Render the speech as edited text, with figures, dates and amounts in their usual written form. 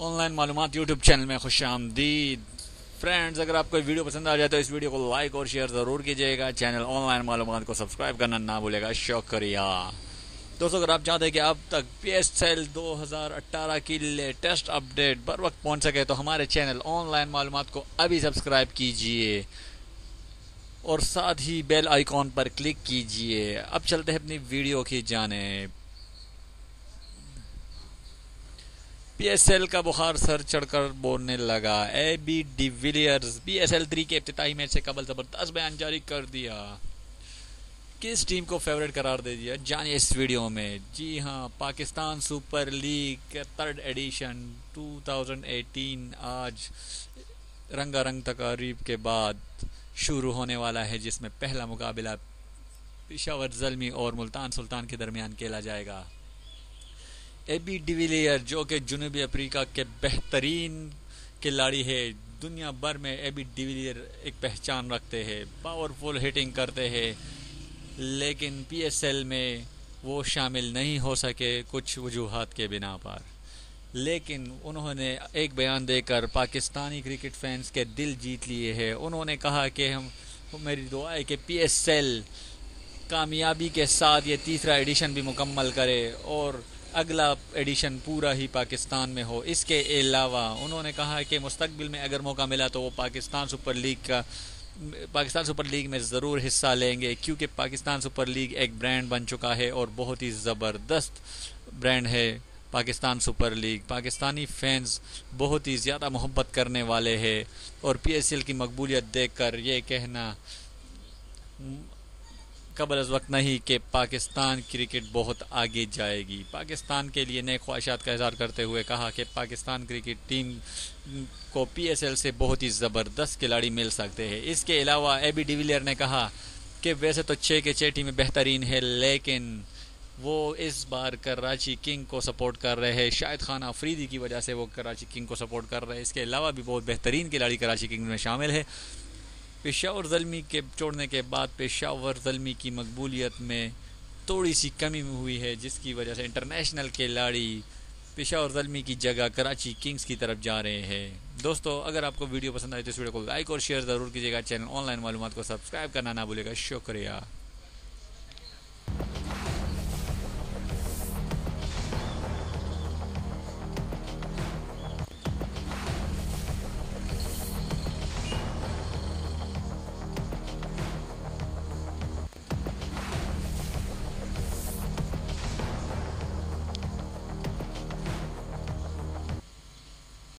Online मालूमात YouTube channel में खुशामदीद। Friends, अगर आपको वीडियो पसंद आ जाए तो इस वीडियो को लाइक और शेयर ज़रूर कीजिएगा। चैनल ऑनलाइन मालूमात को सब्सक्राइब करना ना भूलेगा। शुक्रिया। दोस्तों, अगर आप चाहते हैं कि अब तक PSL 2018 की लेटेस्ट अपडेट बर वक्त पहुंच सके तो हमारे चैनल ऑनलाइन मालूमात को अभी सब्सक्राइब कीजिए और साथ ही बेल आइकॉन पर क्लिक कीजिए। अब चलते हैं अपनी वीडियो की जानेब। PSL का बुखार सर चढ़कर बोलने लगा। AB डिविलियर्स PSL 3 के इफ्तिताही मैच से कबल जबरदस्त बयान जारी कर दिया। किस टीम को फेवरेट करार दे दिया, जानिए इस वीडियो में। जी हां, पाकिस्तान सुपर लीग के थर्ड एडिशन 2018 आज रंगारंग तकारीब के बाद शुरू होने वाला है, जिसमें पहला मुकाबला पेशावर ज़ल्मी और मुल्तान सुल्तान के दरमियान खेला जाएगा। AB डिविलियर जो कि जनूबी अफ्रीका के बेहतरीन खिलाड़ी है, दुनिया भर में AB डिविलियर एक पहचान रखते हैं, पावरफुल हिटिंग करते हैं, लेकिन PSL में वो शामिल नहीं हो सके कुछ वजूहात के बिना पर। लेकिन उन्होंने एक बयान देकर पाकिस्तानी क्रिकेट फैंस के दिल जीत लिए हैं। उन्होंने कहा कि मेरी दुआ है कि PSL कामयाबी के साथ ये तीसरा एडिशन भी मुकम्मल करे और अगला एडिशन पूरा ही पाकिस्तान में हो। इसके अलावा उन्होंने कहा कि मुस्तकबिल में अगर मौका मिला तो वो पाकिस्तान सुपर लीग में ज़रूर हिस्सा लेंगे, क्योंकि पाकिस्तान सुपर लीग एक ब्रांड बन चुका है और बहुत ही ज़बरदस्त ब्रांड है Pakistan super league. Pakistani fans बहुत ही ज़्यादा मोहब्बत करने वाले हैं और PSL की मकबूलियत देखकर ये कहना कबल अज़ वक्त नहीं कि पाकिस्तान क्रिकेट बहुत आगे जाएगी। पाकिस्तान के लिए नए ख्वाहिशात का इज़हार करते हुए कहा कि पाकिस्तान क्रिकेट टीम को PSL से बहुत ही ज़बरदस्त खिलाड़ी मिल सकते हैं। इसके अलावा AB डिविलियर ने कहा कि वैसे तो 6 के 6 टीमें बेहतरीन है, लेकिन वो इस बार कराची किंग को सपोर्ट कर रहे हैं। शाहिद खान अफरीदी की वजह से वो कराची किंग को सपोर्ट कर रहे हैं। इसके अलावा भी बहुत बेहतरीन खिलाड़ी कराची किंग में शामिल है। पेशावर ज़ल्मी के छोड़ने के बाद पेशावर ज़ल्मी की मकबूलियत में थोड़ी सी कमी हुई है, जिसकी वजह से इंटरनेशनल खिलाड़ी पेशावर ज़ल्मी की जगह कराची किंग्स की तरफ जा रहे हैं। दोस्तों, अगर आपको वीडियो पसंद आए तो इस वीडियो को लाइक और शेयर ज़रूर कीजिएगा। चैनल ऑनलाइन मालूमात को सब्सक्राइब करना ना भूलिएगा। शुक्रिया।